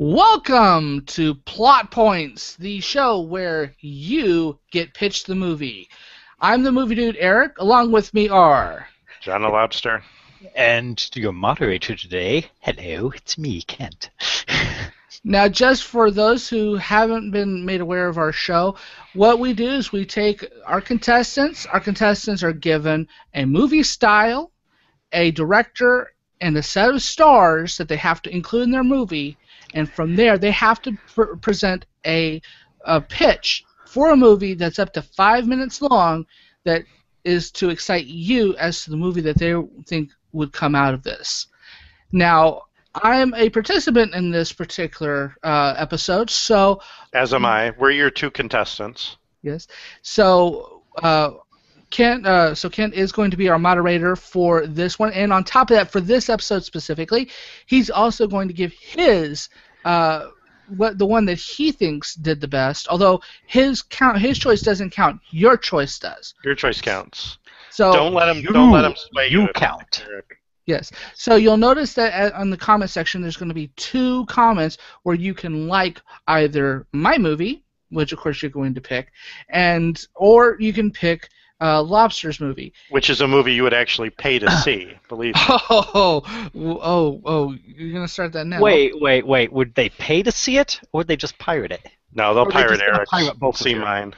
Welcome to Plot Points, the show where you get pitched the movie. I'm the movie dude, Eric. Along with me are... John the Lobster. And your moderator today, hello, it's me, Kent. Now, just for those who haven't been made aware of our show, what we do is we take our contestants. Our contestants are given a movie style, a director, and a set of stars that they have to include in their movie. And from there, they have to present a pitch for a movie that's up to 5 minutes long that is to excite you as to the movie that they think would come out of this. Now, I am a participant in this particular episode, so... As am I. We're your two contestants. Yes. So, Kent is going to be our moderator for this one, and on top of that, for this episode specifically, he's also going to give his the one that he thinks did the best. Although his choice doesn't count, your choice does. Your choice counts. So don't let him sway you. You count. Yes. So you'll notice that on the comment section, there's going to be 2 comments where you can like either my movie, which of course you're going to pick, or you can pick Lobster's movie, which is a movie you would actually pay to see. Believe me. Oh! You're gonna start that now. Wait. Would they pay to see it, or would they just pirate it? No, they'll Or pirate they just Eric. pirate both See of you? mine.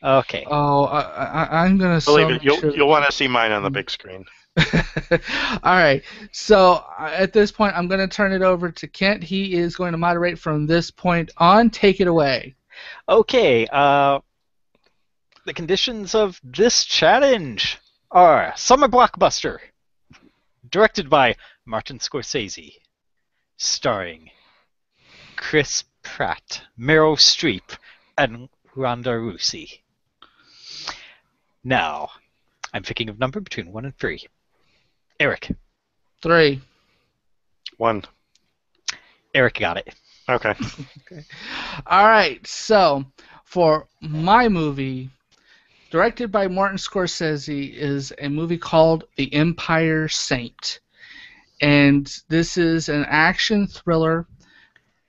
Okay. Oh, I'm gonna. Believe it. You'll want to see mine on the big screen. All right. So at this point, I'm gonna turn it over to Kent. He is going to moderate from this point on. Take it away. Okay. The conditions of this challenge are Summer Blockbuster, directed by Martin Scorsese, starring Chris Pratt, Meryl Streep, and Rhonda Rousey. Now, I'm picking a number between 1 and 3. Eric. 3. 1. Eric got it. Okay. Okay. All right. So for my movie, directed by Martin Scorsese, is a movie called The Empire Saint. And this is an action thriller,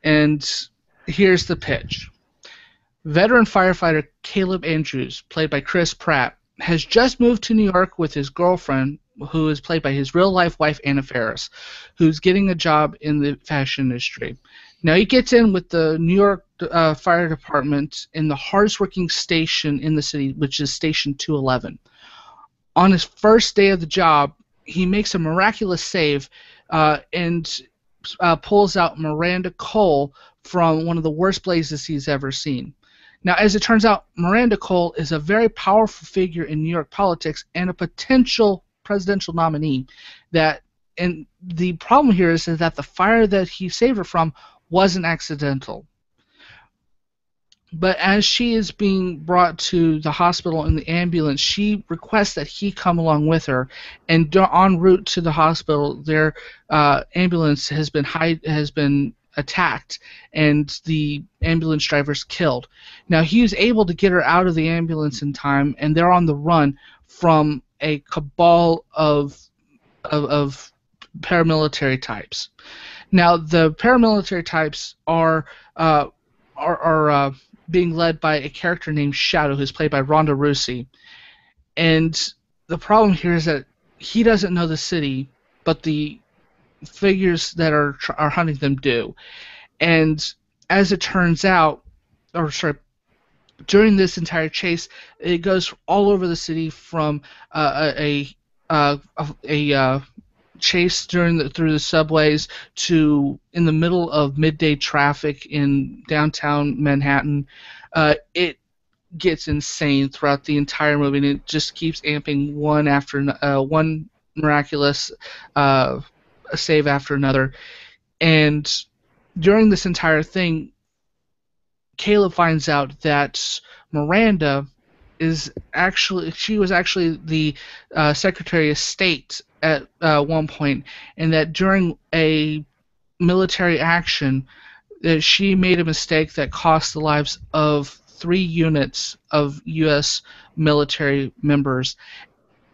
and here's the pitch. Veteran firefighter Caleb Andrews, played by Chris Pratt, has just moved to New York with his girlfriend, who is played by his real-life wife, Anna Faris, who's getting a job in the fashion industry. Now, he gets in with the New York Fire Department in the hardest-working station in the city, which is Station 211. On his first day of the job, he makes a miraculous save and pulls out Miranda Cole from one of the worst blazes he's ever seen. Now, as it turns out, Miranda Cole is a very powerful figure in New York politics and a potential presidential nominee. And the problem here is that the fire that he saved her from wasn't accidental. But as she is being brought to the hospital in the ambulance, she requests that he come along with her. And en route to the hospital, their ambulance has been attacked, and the ambulance driver's killed. Now, he's able to get her out of the ambulance in time, and they're on the run from a cabal of paramilitary types. Now, the paramilitary types are being led by a character named Shadow, who's played by Rhonda Rousey. And the problem here is that he doesn't know the city, but the figures that are hunting them do. And as it turns out, during this entire chase, it goes all over the city, from a chase through the subways to in the middle of midday traffic in downtown Manhattan. It gets insane throughout the entire movie, and it just keeps amping one after one miraculous save after another. And during this entire thing, Caleb finds out that Miranda was actually the Secretary of State at one point, and that during a military action that she made a mistake that cost the lives of 3 units of U.S. military members,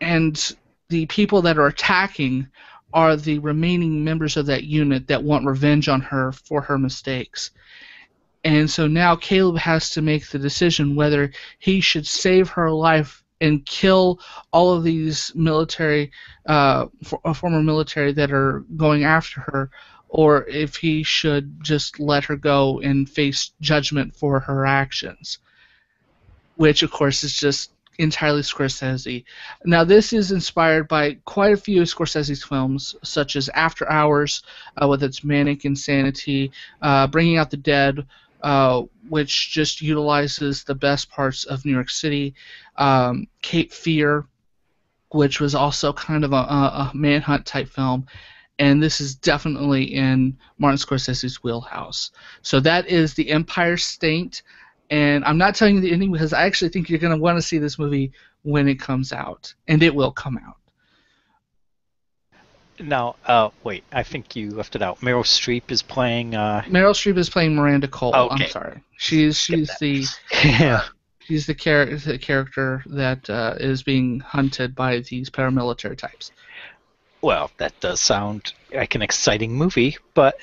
and the people that are attacking are the remaining members of that unit that want revenge on her for her mistakes. And so now Caleb has to make the decision whether he should save her life and kill all of these former military that are going after her, or if he should just let her go and face judgment for her actions, which of course is just entirely Scorsese. Now this is inspired by quite a few of Scorsese's films, such as After Hours, with its manic insanity, Bringing Out the Dead, which just utilizes the best parts of New York City, Cape Fear, which was also kind of a manhunt type film, and this is definitely in Martin Scorsese's wheelhouse. So that is The Empire State, and I'm not telling you the ending because I actually think you're going to want to see this movie when it comes out, and it will come out. Now, wait, I think you left it out. Meryl Streep is playing... Meryl Streep is playing Miranda Cole. Okay. I'm sorry. She's the... Yeah. She's the character that is being hunted by these paramilitary types. Well, that does sound like an exciting movie, but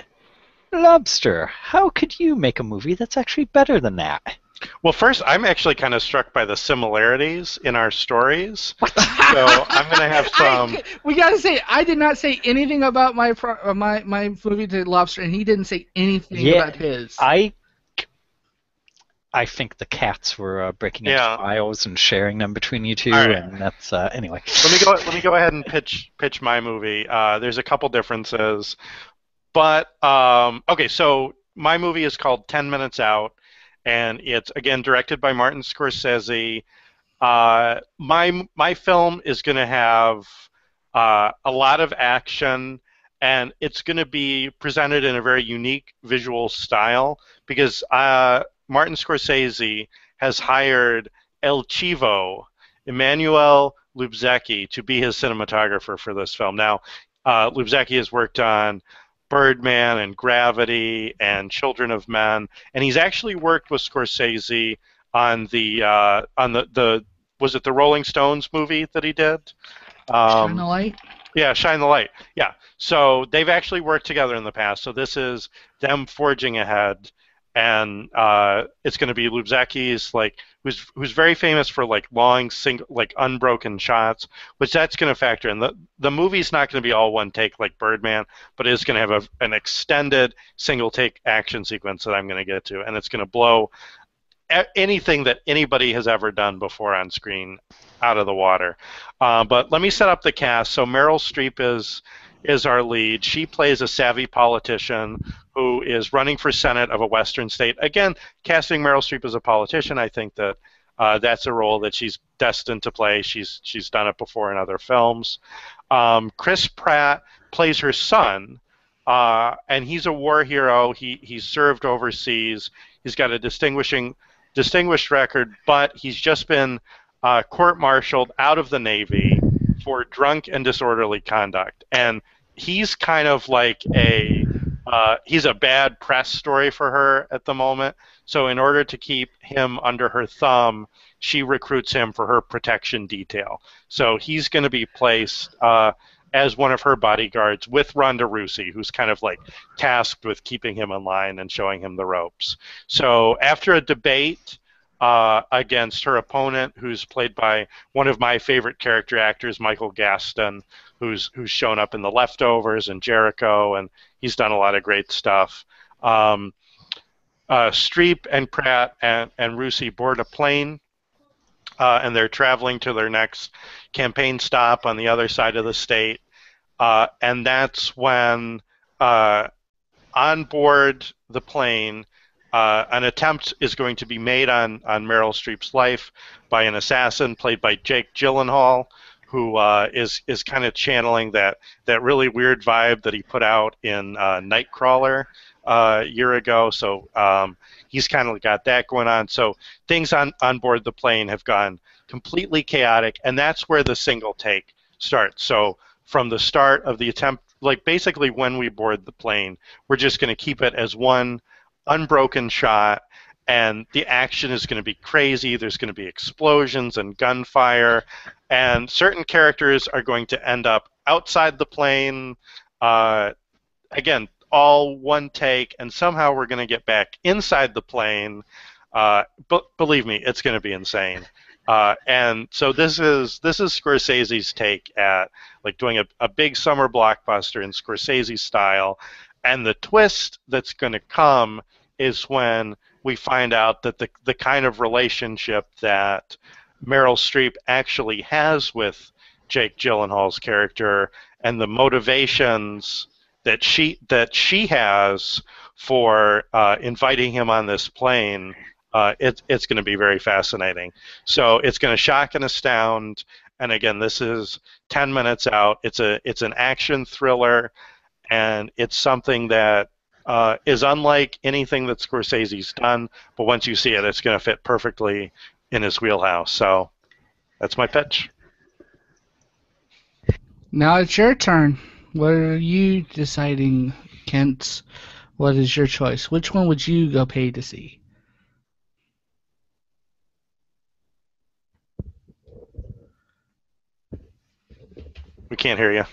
Lobster, how could you make a movie that's actually better than that? Well, first, I'm actually kind of struck by the similarities in our stories. So I'm going to have some... We got to say, I did not say anything about my movie to Lobster, and he didn't say anything about his. I think the cats were breaking into files and sharing them between you two, and that's anyway. Let me go ahead and pitch my movie. There's a couple differences, but okay. So my movie is called 10 Minutes Out, and it's again directed by Martin Scorsese. My film is going to have a lot of action, and it's going to be presented in a very unique visual style because Martin Scorsese has hired El Chivo, Emmanuel Lubezki, to be his cinematographer for this film. Now, Lubezki has worked on Birdman and Gravity and Children of Men, and he's actually worked with Scorsese on the was it the Rolling Stones movie that he did? Shine the Light? Yeah, Shine the Light. Yeah. So they've actually worked together in the past. So this is them forging ahead. And it's going to be Lubezki's, who's very famous for long unbroken shots, which that's going to factor in. The movie's not going to be all one take like Birdman, but it is going to have an extended single take action sequence that I'm going to get to, and it's going to blow anything that anybody has ever done before on screen out of the water. But let me set up the cast. So Meryl Streep is our lead. She plays a savvy politician who is running for Senate of a Western state. Again, casting Meryl Streep as a politician, I think that that's a role that she's destined to play. She's done it before in other films. Chris Pratt plays her son, and he's a war hero. He's served overseas. He's got a distinguished record, but he's just been court-martialed out of the Navy for drunk and disorderly conduct. And he's kind of like he's a bad press story for her at the moment. So in order to keep him under her thumb, she recruits him for her protection detail. So he's going to be placed as one of her bodyguards with Ronda Rousey, who's kind of tasked with keeping him in line and showing him the ropes. So after a debate against her opponent, who's played by one of my favorite character actors, Michael Gaston, who's shown up in The Leftovers and Jericho, and he's done a lot of great stuff. Streep and Pratt and Rousey board a plane, and they're traveling to their next campaign stop on the other side of the state, and that's when on board the plane, an attempt is going to be made on Meryl Streep's life by an assassin played by Jake Gyllenhaal, who is kind of channeling that really weird vibe that he put out in Nightcrawler a year ago. So he's kind of got that going on. So things on board the plane have gone completely chaotic, and that's where the single take starts. So from the start of the attempt, basically when we board the plane, we're just going to keep it as one unbroken shot, and the action is going to be crazy. There's going to be explosions and gunfire, and certain characters are going to end up outside the plane. Again, all one take, and somehow we're going to get back inside the plane. But believe me, it's going to be insane. And so this is Scorsese's take at like doing a big summer blockbuster in Scorsese style, and the twist that's going to come is when we find out that the kind of relationship that Meryl Streep actually has with Jake Gyllenhaal's character and the motivations that she has for inviting him on this plane. It's going to be very fascinating. So it's going to shock and astound. And again, this is 10 minutes out. It's an action thriller, and it's something that is unlike anything that Scorsese's done. But once you see it, it's going to fit perfectly in his wheelhouse. So that's my pitch. Now it's your turn. What are you deciding, Kent? What is your choice? Which one would you go pay to see? We can't hear you.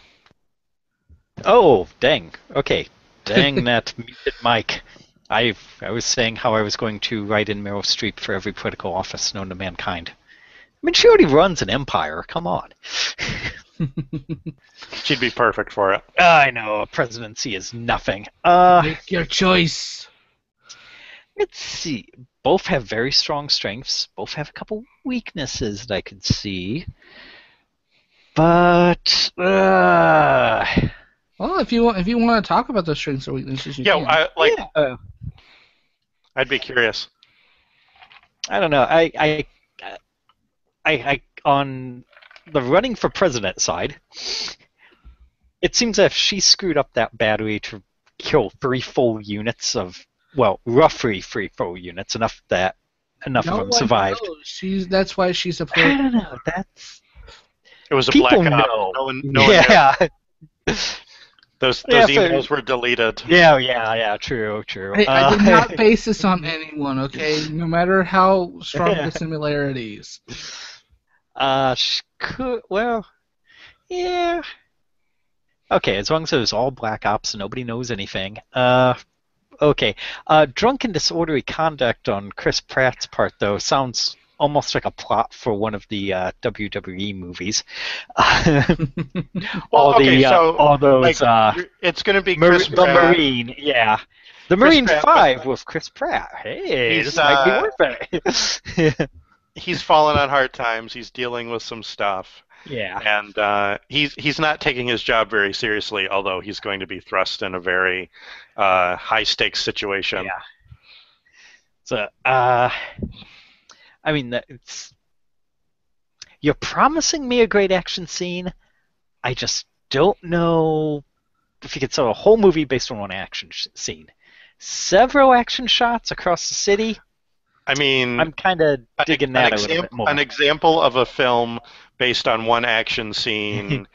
Oh, dang. Okay. Dang that muted mic. I was saying how I was going to write in Meryl Streep for every political office known to mankind. I mean, she already runs an empire. Come on. She'd be perfect for it. I know. A presidency is nothing. Make your choice. Let's see. Both have very strong strengths. Both have a couple weaknesses that I could see. But Well, if you want to talk about those strengths or weaknesses, you can. I'd be curious. I don't know. I on the running for president side, it seems as if she screwed up that battery to kill 3 full units of, well, roughly 3 full units, enough of them survived. That's why she's a I player. don't know. It was a People black op. know. No one knew. Those emails were deleted. Yeah, true. Hey, I did not base this on anyone, okay? No matter how strong the similarities. Yeah. Okay, as long as it was all black ops and nobody knows anything. Okay. Drunken disorderly conduct on Chris Pratt's part, though, sounds almost like a plot for one of the WWE movies. All those. It's going to be Chris the Pratt. Marine, yeah. The Marine 5 with Chris Pratt. Hey, this might be worth it. He's fallen on hard times. He's dealing with some stuff. Yeah. And he's not taking his job very seriously, although he's going to be thrust in a very high-stakes situation. Yeah. So, I mean, you're promising me a great action scene. I just don't know if you could sell a whole movie based on one action scene. Several action shots across the city. I mean, I'm kind of digging that a little bit more. An example of a film based on one action scene,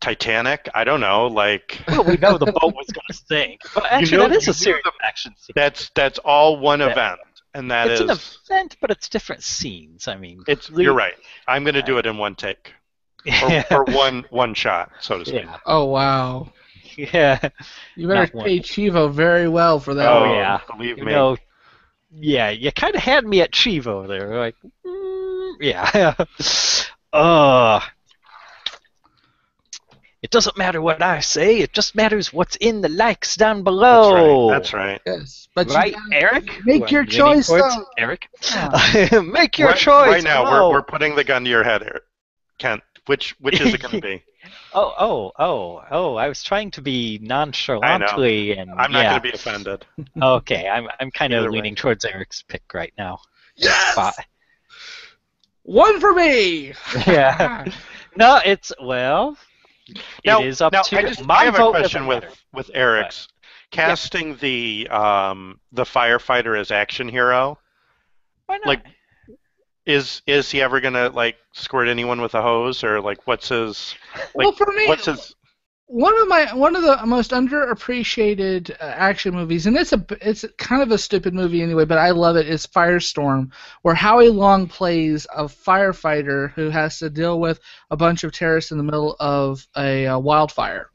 Titanic. I don't know, like. Well, we know the boat was going to sink, but actually, that is a serious action scene. That's all one event. And it's an event, but it's different scenes. I mean, you're right. I'm going to do it in one take, or one shot, so to speak. Yeah. Oh wow. Yeah. You better pay Chivo very well for that. Oh yeah. Believe me. Yeah, you kind of had me at Chivo there. Like, yeah. It doesn't matter what I say. It just matters what's in the likes down below. That's right. Yes, but right, Eric. Make your choice, though. Eric. Make your choice. Right now, we're putting the gun to your head, Eric. Kent, which is it going to be? Oh! I was trying to be nonchalantly, and I'm not going to be offended. Okay, I'm kind of leaning towards Eric's pick right now. Yes. One for me. Yeah. No, it is up to I have a question with Eric's casting the firefighter as action hero. Why not? Like, is he ever gonna like squirt anyone with a hose, or like what's his? Like, Well, for me, what's his? one of the most underappreciated action movies, and it's kind of a stupid movie anyway, but I love it. Is Firestorm, where Howie Long plays a firefighter who has to deal with a bunch of terrorists in the middle of a wildfire.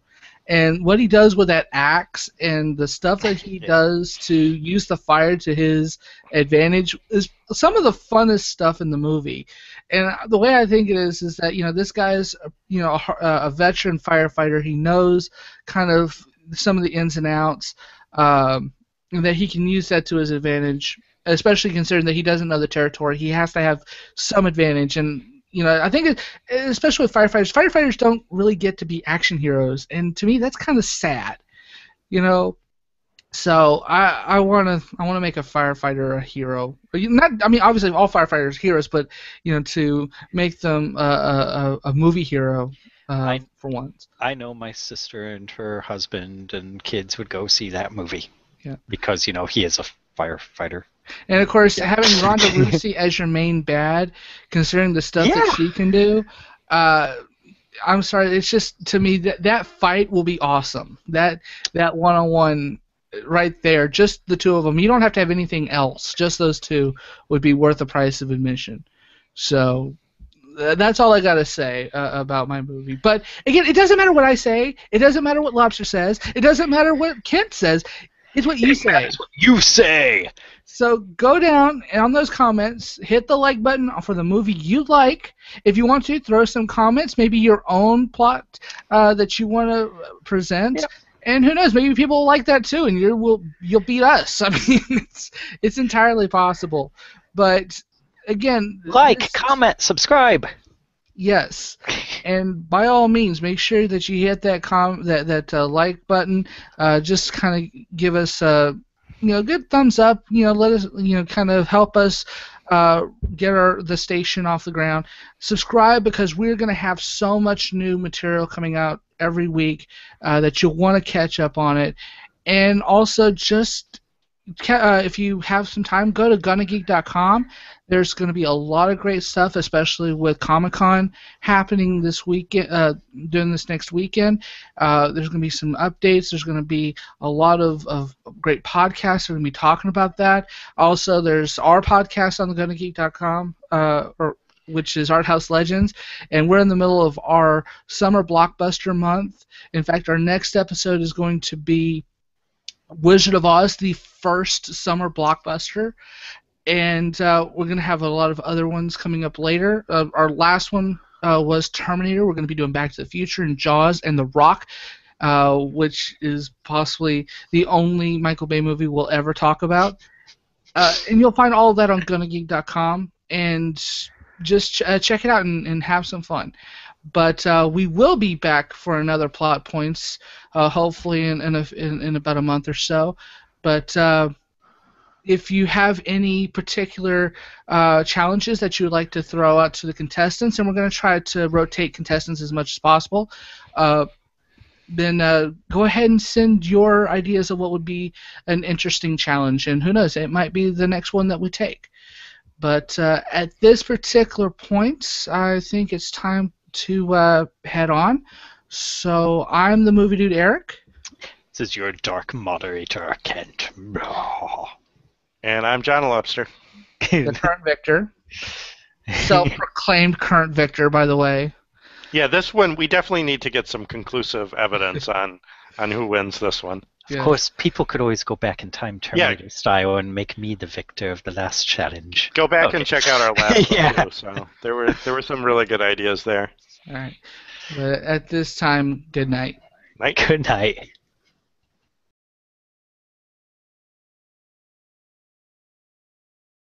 And what he does with that axe and the stuff that he does to use the fire to his advantage is some of the funnest stuff in the movie. And the way I think it is that this guy's a veteran firefighter. He knows kind of some of the ins and outs, and that he can use that to his advantage. Especially considering that he doesn't know the territory, he has to have some advantage. And I think, especially with firefighters don't really get to be action heroes, and to me, that's kind of sad. So I wanna make a firefighter a hero. Obviously all firefighters are heroes, but to make them a movie hero for once. I know my sister and her husband and kids would go see that movie. Yeah. Because he is a firefighter. And of course, having Ronda Rousey as your main bad, considering the stuff that she can do, I'm sorry, it's just, to me, that fight will be awesome. That one-on-one right there, just the two of them. You don't have to have anything else. Just those two would be worth the price of admission. So that's all I got to say about my movie. But again, it doesn't matter what I say. It doesn't matter what Lobster says. It doesn't matter what Kent says. It's what you say. That's what you say. So go down and on those comments, hit the like button for the movie you like. If you want to, throw some comments, maybe your own plot that you want to present. Yep. And who knows, maybe people will like that too, and you'll beat us. I mean, it's entirely possible. But again, comment, subscribe. Yes, and by all means, make sure that you hit that like button. Just kind of give us a good thumbs up. Let us kind of help us get the station off the ground. Subscribe, because we're going to have so much new material coming out every week that you'll want to catch up on it. And also, just if you have some time, go to gonnageek.com. There's going to be a lot of great stuff, especially with Comic-Con happening this weekend, during this next weekend. There's going to be some updates. There's going to be a lot of great podcasts that are going to be talking about that. Also, there's our podcast on the gonnageek.com, which is Arthouse Legends, and we're in the middle of our summer blockbuster month. In fact, our next episode is going to be Wizard of Oz, the first summer blockbuster. And we're going to have a lot of other ones coming up later. Our last one was Terminator. We're going to be doing Back to the Future and Jaws and The Rock, which is possibly the only Michael Bay movie we'll ever talk about. And you'll find all of that on gonnageek.com, and just check it out and have some fun. But we will be back for another Plot Points, hopefully in about a month or so. But if you have any particular challenges that you would like to throw out to the contestants, and we're going to try to rotate contestants as much as possible, then go ahead and send your ideas of what would be an interesting challenge, and who knows, it might be the next one that we take. But at this particular point, I think it's time to head on. So I'm the movie dude, Eric. This is your dark moderator, Kent. And I'm John Lobster. The current victor. Self-proclaimed current victor, by the way. Yeah, this one, we definitely need to get some conclusive evidence on who wins this one. Of course, people could always go back in time Terminator style and make me the victor of the last challenge. Go back and check out our last one, too. So there were some really good ideas there. All right. But at this time, good night. Night. Good night.